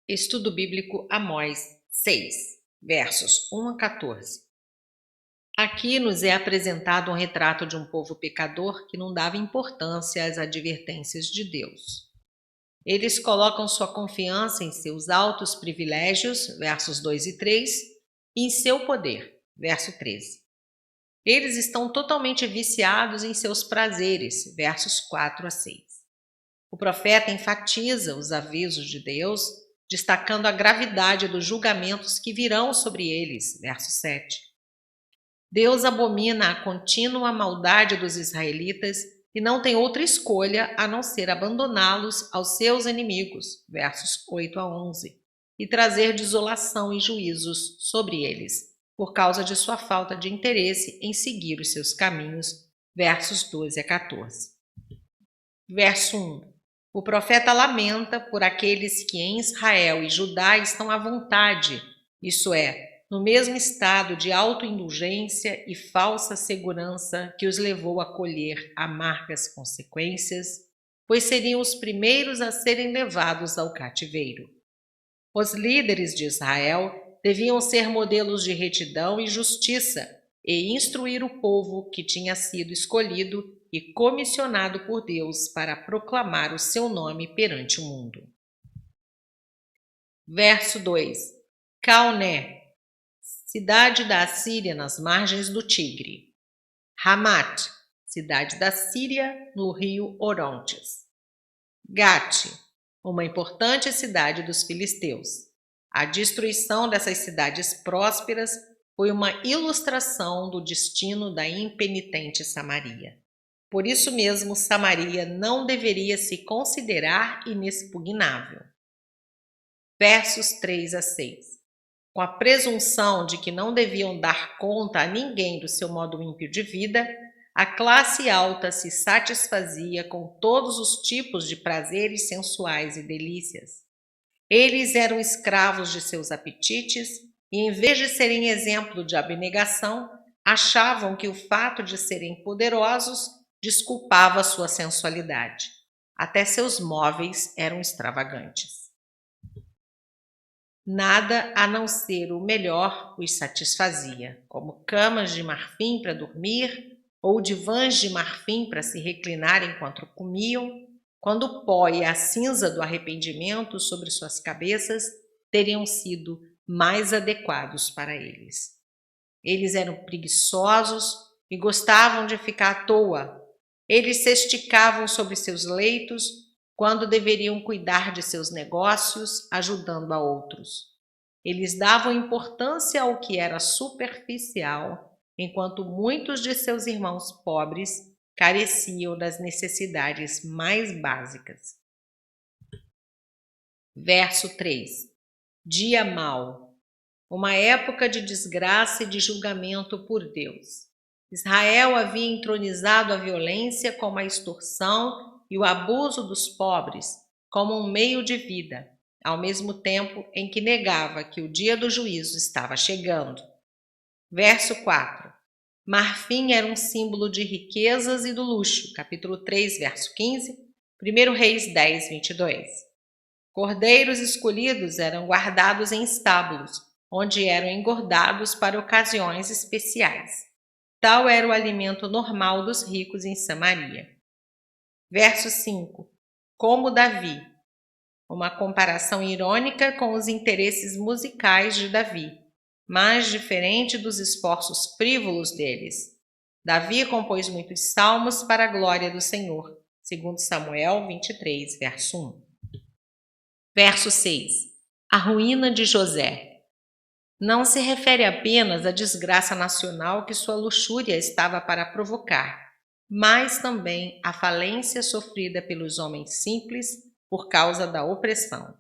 Estudo Bíblico Amós 6, versos 1 a 14. Aqui nos é apresentado um retrato de um povo pecador que não dava importância às advertências de Deus. Eles colocam sua confiança em seus altos privilégios, versos 2 e 3, e em seu poder, verso 13. Eles estão totalmente viciados em seus prazeres, versos 4 a 6. O profeta enfatiza os avisos de Deus, destacando a gravidade dos julgamentos que virão sobre eles, verso 7. Deus abomina a contínua maldade dos israelitas e não tem outra escolha a não ser abandoná-los aos seus inimigos, versos 8 a 11, e trazer desolação e juízos sobre eles, por causa de sua falta de interesse em seguir os seus caminhos, versos 12 a 14. Verso 1. O profeta lamenta por aqueles que em Israel e Judá estão à vontade, isso é, no mesmo estado de autoindulgência e falsa segurança que os levou a colher amargas consequências, pois seriam os primeiros a serem levados ao cativeiro. Os líderes de Israel deviam ser modelos de retidão e justiça e instruir o povo que tinha sido escolhido e comissionado por Deus para proclamar o seu nome perante o mundo. Verso 2. Calné, cidade da Assíria nas margens do Tigre. Hamat, cidade da Síria no rio Orontes. Gate, uma importante cidade dos filisteus. A destruição dessas cidades prósperas foi uma ilustração do destino da impenitente Samaria. Por isso mesmo, Samaria não deveria se considerar inexpugnável. Versos 3 a 6. Com a presunção de que não deviam dar conta a ninguém do seu modo ímpio de vida, a classe alta se satisfazia com todos os tipos de prazeres sensuais e delícias. Eles eram escravos de seus apetites e, em vez de serem exemplo de abnegação, achavam que o fato de serem poderosos desculpava sua sensualidade. Até seus móveis eram extravagantes. Nada a não ser o melhor os satisfazia, como camas de marfim para dormir ou divãs de marfim para se reclinar enquanto comiam, quando o pó e a cinza do arrependimento sobre suas cabeças teriam sido mais adequados para eles. Eles eram preguiçosos e gostavam de ficar à toa. Eles se esticavam sobre seus leitos quando deveriam cuidar de seus negócios, ajudando a outros. Eles davam importância ao que era superficial, enquanto muitos de seus irmãos pobres careciam das necessidades mais básicas. Verso 3. Dia mau, uma época de desgraça e de julgamento por Deus. Israel havia entronizado a violência como a extorsão e o abuso dos pobres como um meio de vida, ao mesmo tempo em que negava que o dia do juízo estava chegando. Verso 4. Marfim era um símbolo de riquezas e do luxo, capítulo 3, verso 15, 1 Reis 10, 22. Cordeiros escolhidos eram guardados em estábulos, onde eram engordados para ocasiões especiais. Tal era o alimento normal dos ricos em Samaria. Verso 5. Como Davi. Uma comparação irônica com os interesses musicais de Davi, mas diferente dos esforços frívolos deles. Davi compôs muitos salmos para a glória do Senhor, segundo Samuel 23, verso 1. Verso 6. A ruína de José. Não se refere apenas à desgraça nacional que sua luxúria estava para provocar, mas também à falência sofrida pelos homens simples por causa da opressão.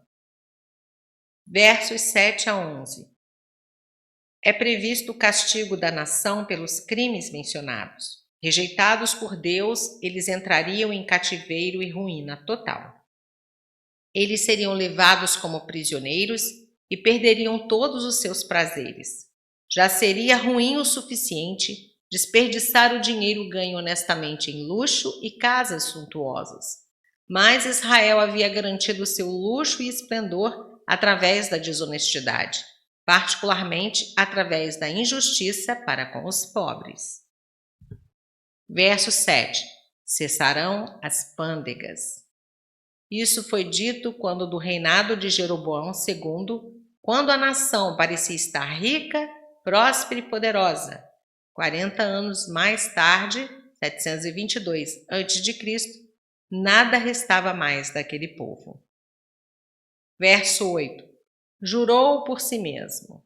Versos 7 a 11. É previsto o castigo da nação pelos crimes mencionados. Rejeitados por Deus, eles entrariam em cativeiro e ruína total. Eles seriam levados como prisioneiros e perderiam todos os seus prazeres. Já seria ruim o suficiente desperdiçar o dinheiro ganho honestamente em luxo e casas suntuosas. Mas Israel havia garantido seu luxo e esplendor através da desonestidade, particularmente através da injustiça para com os pobres. Verso 7. Cessarão as pândegas. Isso foi dito quando do reinado de Jeroboão II, quando a nação parecia estar rica, próspera e poderosa. 40 anos mais tarde, 722 a.C., nada restava mais daquele povo. Verso 8. Jurou por si mesmo.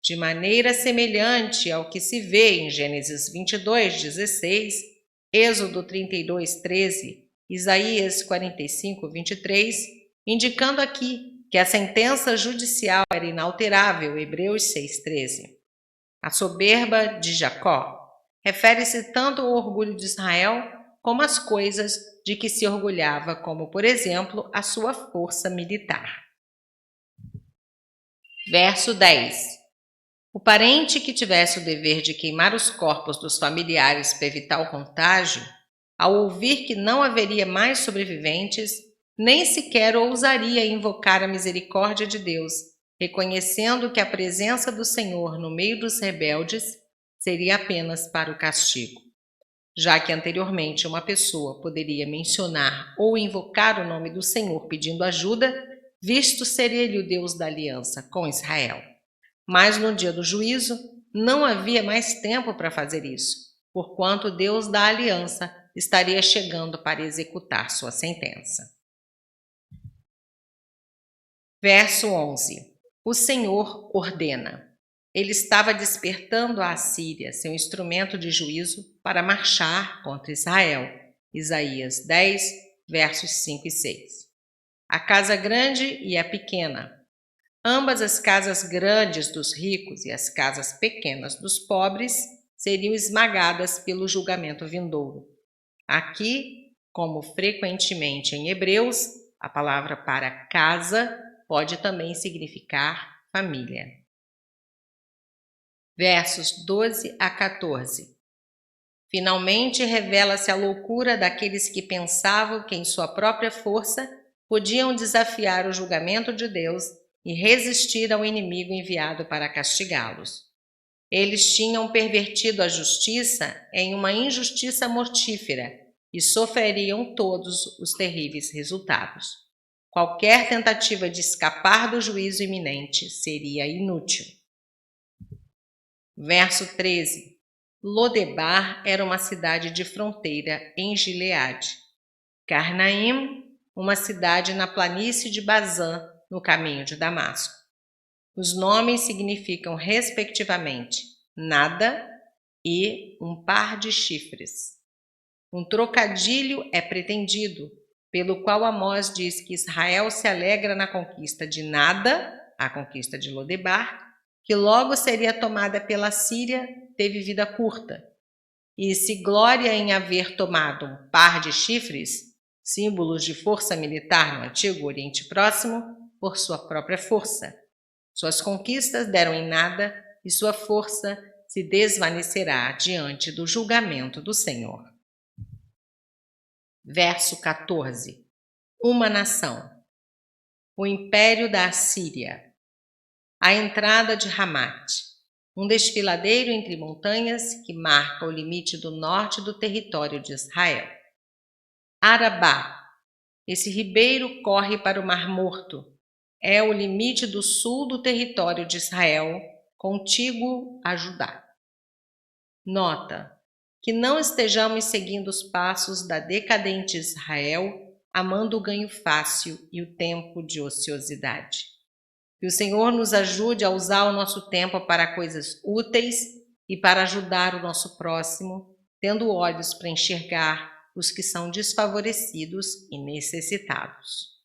De maneira semelhante ao que se vê em Gênesis 22:16, Êxodo 32:13, Isaías 45:23, indicando aqui que a sentença judicial era inalterável, Hebreus 6:13. A soberba de Jacó refere-se tanto ao orgulho de Israel como às coisas de que se orgulhava, como, por exemplo, a sua força militar. Verso 10. O parente que tivesse o dever de queimar os corpos dos familiares para evitar o contágio, ao ouvir que não haveria mais sobreviventes, nem sequer ousaria invocar a misericórdia de Deus, reconhecendo que a presença do Senhor no meio dos rebeldes seria apenas para o castigo. Já que anteriormente uma pessoa poderia mencionar ou invocar o nome do Senhor pedindo ajuda, visto ser ele o Deus da aliança com Israel. Mas no dia do juízo, não havia mais tempo para fazer isso, porquanto o Deus da aliança estaria chegando para executar sua sentença. Verso 11. O Senhor ordena. Ele estava despertando a Assíria, seu instrumento de juízo, para marchar contra Israel. Isaías 10, versos 5 e 6. A casa grande e a pequena. Ambas as casas grandes dos ricos e as casas pequenas dos pobres seriam esmagadas pelo julgamento vindouro. Aqui, como frequentemente em Hebreus, a palavra para casa pode também significar família. Versos 12 a 14. Finalmente revela-se a loucura daqueles que pensavam que em sua própria força podiam desafiar o julgamento de Deus e resistir ao inimigo enviado para castigá-los. Eles tinham pervertido a justiça em uma injustiça mortífera e sofreriam todos os terríveis resultados. Qualquer tentativa de escapar do juízo iminente seria inútil. Verso 13. Lodebar era uma cidade de fronteira em Gileade. Carnaim, uma cidade na planície de Bazã, no caminho de Damasco. Os nomes significam, respectivamente, nada e um par de chifres. Um trocadilho é pretendido, pelo qual Amós diz que Israel se alegra na conquista de nada, a conquista de Lodebar, que logo seria tomada pela Síria, teve vida curta. E se glória em haver tomado um par de chifres, símbolos de força militar no antigo Oriente Próximo, por sua própria força. Suas conquistas deram em nada e sua força se desvanecerá diante do julgamento do Senhor. Verso 14. Uma nação. O império da Assíria. A entrada de Ramate. Um desfiladeiro entre montanhas que marca o limite do norte do território de Israel. Arabá. Esse ribeiro corre para o Mar Morto. É o limite do sul do território de Israel, contíguo a Judá. Nota: que não estejamos seguindo os passos da decadente Israel, amando o ganho fácil e o tempo de ociosidade. Que o Senhor nos ajude a usar o nosso tempo para coisas úteis e para ajudar o nosso próximo, tendo olhos para enxergar os que são desfavorecidos e necessitados.